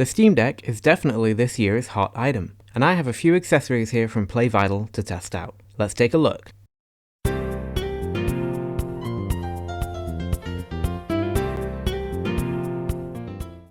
The Steam Deck is definitely this year's hot item, and I have a few accessories here from PlayVital to test out. Let's take a look.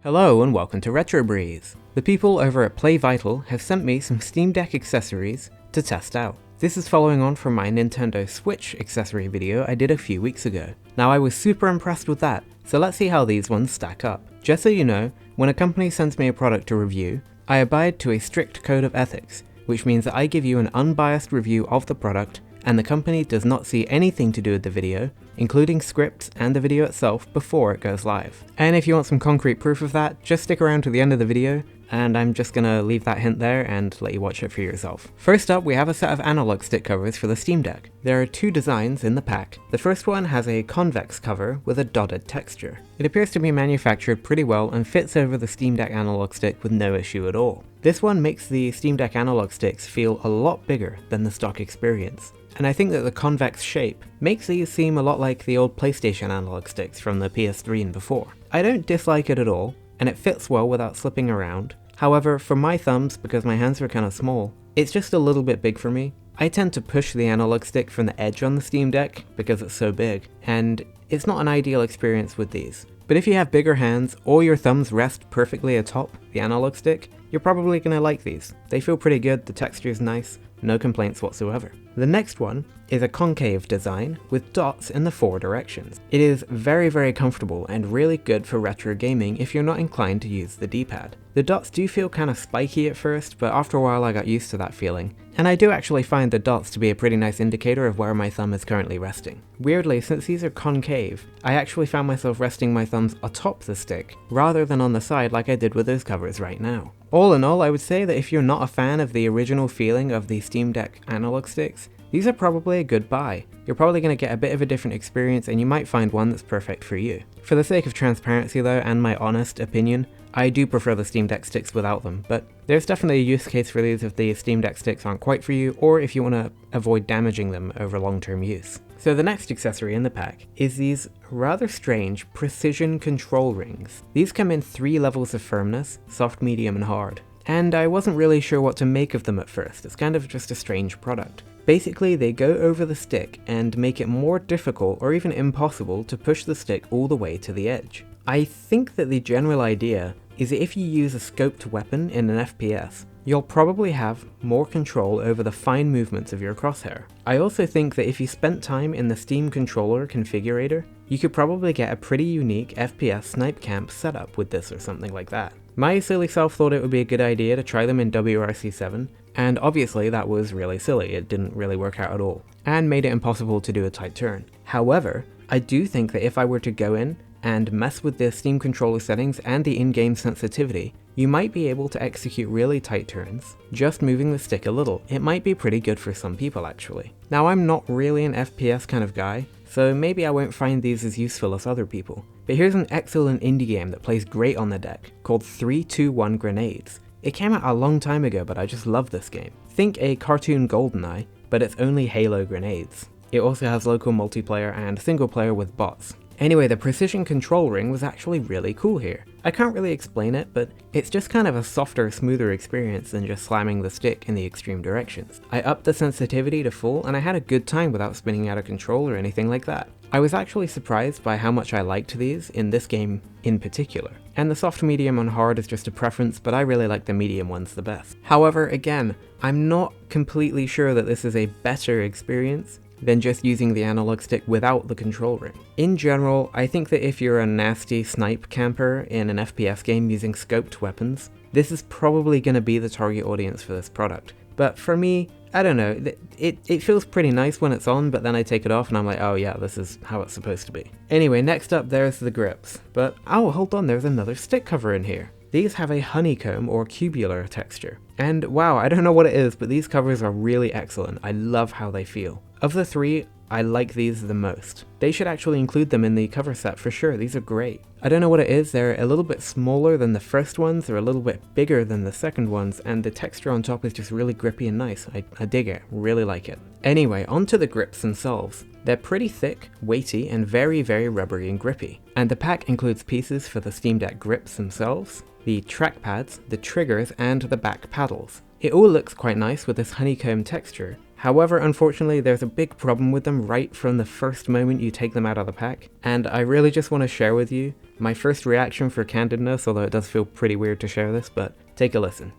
Hello and welcome to Retro Breeze. The people over at PlayVital have sent me some Steam Deck accessories to test out. This is following on from my Nintendo Switch accessory video I did a few weeks ago. Now I was super impressed with that, so let's see how these ones stack up. Just so you know, when a company sends me a product to review, I abide to a strict code of ethics, which means that I give you an unbiased review of the product, and the company does not see anything to do with the video, including scripts and the video itself before it goes live. And if you want some concrete proof of that, just stick around to the end of the video, and I'm just gonna leave that hint there and let you watch it for yourself. First up, we have a set of analog stick covers for the Steam Deck. There are two designs in the pack. The first one has a convex cover with a dotted texture. It appears to be manufactured pretty well and fits over the Steam Deck analog stick with no issue at all. This one makes the Steam Deck analog sticks feel a lot bigger than the stock experience. And I think that the convex shape makes these seem a lot like the old PlayStation analog sticks from the PS3 and before. I don't dislike it at all, and it fits well without slipping around. However, for my thumbs, because my hands are kind of small, it's just a little bit big for me. I tend to push the analog stick from the edge on the Steam Deck because it's so big, and it's not an ideal experience with these. But if you have bigger hands or your thumbs rest perfectly atop the analog stick, you're probably going to like these. They feel pretty good, the texture is nice, no complaints whatsoever. The next one is a concave design with dots in the four directions. It is very comfortable and really good for retro gaming if you're not inclined to use the D-pad. The dots do feel kind of spiky at first, but after a while I got used to that feeling. And I do actually find the dots to be a pretty nice indicator of where my thumb is currently resting. Weirdly, since these are concave, I actually found myself resting my thumbs atop the stick, rather than on the side like I did with those covers right now. All in all, I would say that if you're not a fan of the original feeling of the Steam Deck analog sticks, these are probably a good buy. You're probably going to get a bit of a different experience and you might find one that's perfect for you. For the sake of transparency though, and my honest opinion, I do prefer the Steam Deck sticks without them, but there's definitely a use case for these if the Steam Deck sticks aren't quite for you, or if you want to avoid damaging them over long-term use. So the next accessory in the pack is these rather strange precision control rings. These come in 3 levels of firmness, soft, medium, and hard. And I wasn't really sure what to make of them at first. It's kind of just a strange product. Basically, they go over the stick and make it more difficult or even impossible to push the stick all the way to the edge. I think that the general idea is that if you use a scoped weapon in an FPS, you'll probably have more control over the fine movements of your crosshair. I also think that if you spent time in the Steam controller configurator, you could probably get a pretty unique FPS snipe camp setup with this or something like that. My silly self thought it would be a good idea to try them in WRC7, and obviously that was really silly, it didn't really work out at all, and made it impossible to do a tight turn. However, I do think that if I were to go in and mess with the Steam controller settings and the in-game sensitivity, you might be able to execute really tight turns, just moving the stick a little. It might be pretty good for some people actually. Now I'm not really an FPS kind of guy, so maybe I won't find these as useful as other people. But here's an excellent indie game that plays great on the deck, called 3-2-1 Grenades. It came out a long time ago, but I just love this game. Think a cartoon GoldenEye, but it's only Halo grenades. It also has local multiplayer and single player with bots. Anyway, the precision control ring was actually really cool here. I can't really explain it, but it's just kind of a softer, smoother experience than just slamming the stick in the extreme directions. I upped the sensitivity to full and I had a good time without spinning out of control or anything like that. I was actually surprised by how much I liked these in this game in particular. And the soft, medium, and hard is just a preference, but I really like the medium ones the best. However, again, I'm not completely sure that this is a better experience than just using the analog stick without the control ring. In general, I think that if you're a nasty snipe camper in an FPS game using scoped weapons, this is probably going to be the target audience for this product. But for me, I don't know, it feels pretty nice when it's on, but then I take it off and I'm like, oh yeah, this is how it's supposed to be. Anyway, next up there's the grips. But oh, hold on, there's another stick cover in here. These have a honeycomb or cubular texture. And wow, I don't know what it is, but these covers are really excellent. I love how they feel. Of the 3, I like these the most. They should actually include them in the cover set for sure, these are great. I don't know what it is, they're a little bit smaller than the first ones, they're a little bit bigger than the second ones, and the texture on top is just really grippy and nice. I dig it, really like it. Anyway, onto the grips themselves. They're pretty thick, weighty, and very rubbery and grippy. And the pack includes pieces for the Steam Deck grips themselves, the the trackpads, the triggers, and the back paddles. It all looks quite nice with this honeycomb texture. However, unfortunately, there's a big problem with them right from the first moment you take them out of the pack, and I really just want to share with you my first reaction for candidness, although it does feel pretty weird to share this, but take a listen.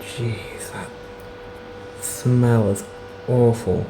Jeez, that smell is awful.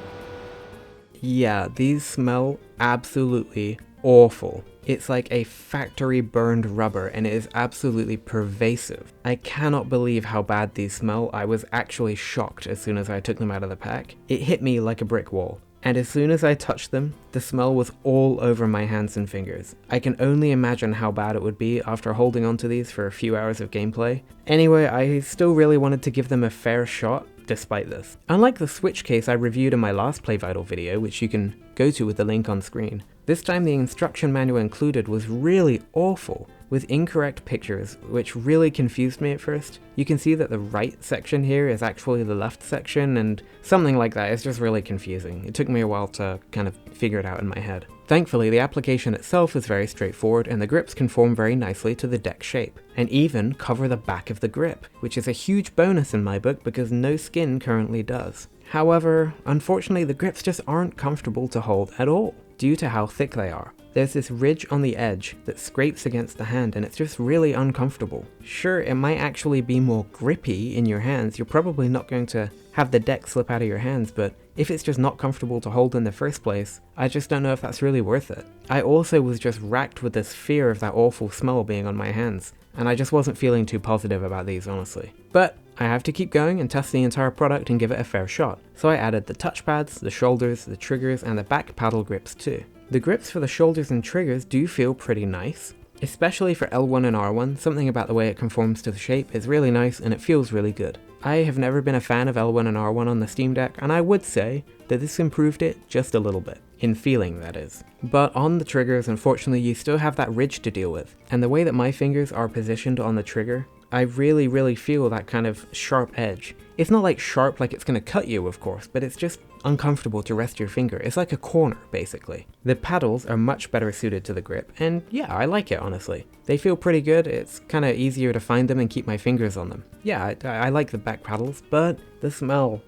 Yeah, these smell absolutely awful. It's like a factory burned rubber and it is absolutely pervasive. I cannot believe how bad these smell. I was actually shocked as soon as I took them out of the pack. It hit me like a brick wall. And as soon as I touched them, the smell was all over my hands and fingers. I can only imagine how bad it would be after holding onto these for a few hours of gameplay. Anyway, I still really wanted to give them a fair shot despite this. Unlike the Switch case I reviewed in my last PlayVital video, which you can go to with the link on screen, this time the instruction manual included was really awful, with incorrect pictures, which really confused me at first. You can see that the right section here is actually the left section, and something like that. It's just really confusing. It took me a while to kind of figure it out in my head. Thankfully, the application itself is very straightforward, and the grips conform very nicely to the deck shape, and even cover the back of the grip, which is a huge bonus in my book because no skin currently does. However, unfortunately the grips just aren't comfortable to hold at all, due to how thick they are. There's this ridge on the edge that scrapes against the hand and it's just really uncomfortable. Sure, it might actually be more grippy in your hands, you're probably not going to have the deck slip out of your hands, but if it's just not comfortable to hold in the first place, I just don't know if that's really worth it. I also was just racked with this fear of that awful smell being on my hands, and I just wasn't feeling too positive about these, honestly. But I have to keep going and test the entire product and give it a fair shot. So I added the touchpads, the shoulders, the triggers, and the back paddle grips too. The grips for the shoulders and triggers do feel pretty nice, especially for L1 and R1. Something about the way it conforms to the shape is really nice and it feels really good. I have never been a fan of L1 and R1 on the Steam Deck, and I would say that this improved it just a little bit. In feeling, that is. But on the triggers, unfortunately, you still have that ridge to deal with, and the way that my fingers are positioned on the trigger, I really feel that kind of sharp edge. It's not like sharp like it's gonna cut you, of course, but it's just uncomfortable to rest your finger. It's like a corner, basically. The paddles are much better suited to the grip, and yeah, I like it, honestly. They feel pretty good. It's kind of easier to find them and keep my fingers on them. Yeah, I like the back paddles, but the smell,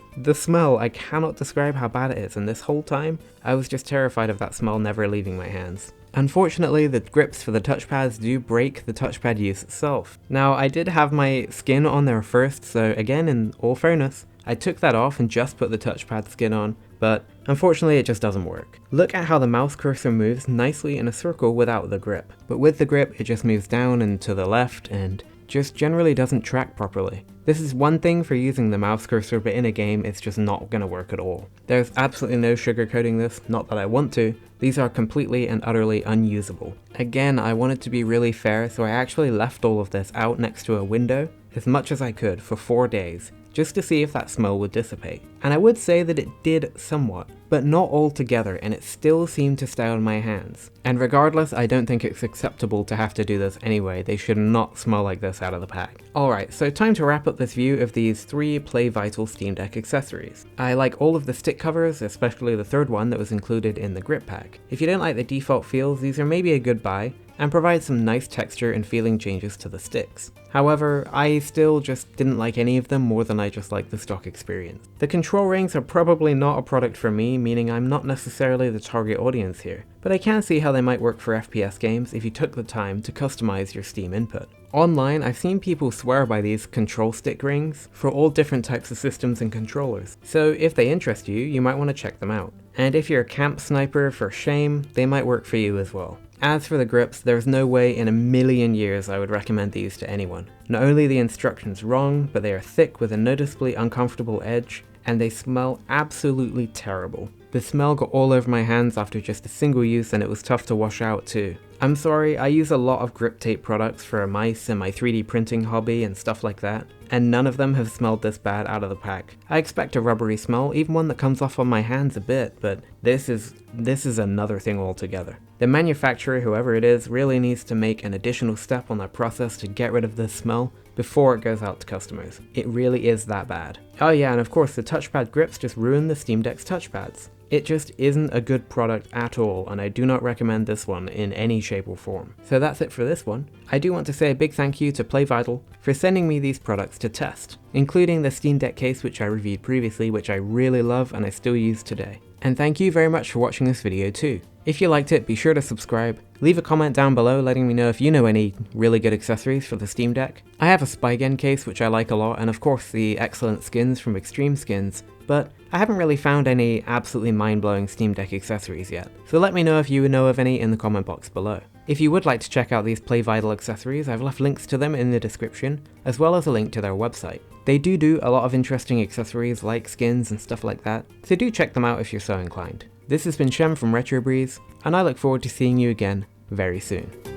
I cannot describe how bad it is, and this whole time, I was just terrified of that smell never leaving my hands. Unfortunately, the grips for the touchpads do break the touchpad use itself. Now, I did have my skin on there first, so again, in all fairness, I took that off and just put the touchpad skin on, but unfortunately it just doesn't work. Look at how the mouse cursor moves nicely in a circle without the grip, but with the grip it just moves down and to the left and just generally doesn't track properly. This is one thing for using the mouse cursor, but in a game it's just not going to work at all. There's absolutely no sugarcoating this, not that I want to. These are completely and utterly unusable. Again, I wanted to be really fair, so I actually left all of this out next to a window as much as I could for 4 days, just to see if that smell would dissipate. And I would say that it did somewhat, but not altogether, and it still seemed to stay on my hands. And regardless, I don't think it's acceptable to have to do this anyway. They should not smell like this out of the pack. Alright, so time to wrap up this view of these 3 PlayVital Steam Deck accessories. I like all of the stick covers, especially the third one that was included in the grip pack. If you don't like the default feels, these are maybe a good buy, and provide some nice texture and feeling changes to the sticks. However, I still just didn't like any of them more than I just liked the stock experience. The control rings are probably not a product for me, meaning I'm not necessarily the target audience here, but I can see how they might work for FPS games if you took the time to customize your Steam input. Online, I've seen people swear by these control stick rings for all different types of systems and controllers, so if they interest you, you might want to check them out. And if you're a camp sniper for shame, they might work for you as well. As for the grips, there's no way in a million years I would recommend these to anyone. Not only are the instructions wrong, but they are thick with a noticeably uncomfortable edge, and they smell absolutely terrible. The smell got all over my hands after just a single use, and it was tough to wash out too. I'm sorry, I use a lot of grip tape products for mice and my 3D printing hobby and stuff like that, and none of them have smelled this bad out of the pack. I expect a rubbery smell, even one that comes off on my hands a bit, but this is another thing altogether. The manufacturer, whoever it is, really needs to make an additional step on their process to get rid of this smell before it goes out to customers. It really is that bad. Oh yeah, and of course the touchpad grips just ruin the Steam Deck's touchpads. It just isn't a good product at all, and I do not recommend this one in any shape or form. So that's it for this one. I do want to say a big thank you to PlayVital for sending me these products to test, including the Steam Deck case which I reviewed previously, which I really love and I still use today. And thank you very much for watching this video too. If you liked it, be sure to subscribe, leave a comment down below letting me know if you know any really good accessories for the Steam Deck. I have a Spygen case which I like a lot, and of course the excellent skins from Extreme Skins, but I haven't really found any absolutely mind-blowing Steam Deck accessories yet, so let me know if you know of any in the comment box below. If you would like to check out these PlayVital accessories, I've left links to them in the description, as well as a link to their website. They do a lot of interesting accessories like skins and stuff like that, so do check them out if you're so inclined. This has been Shem from RetroBreeze, and I look forward to seeing you again very soon.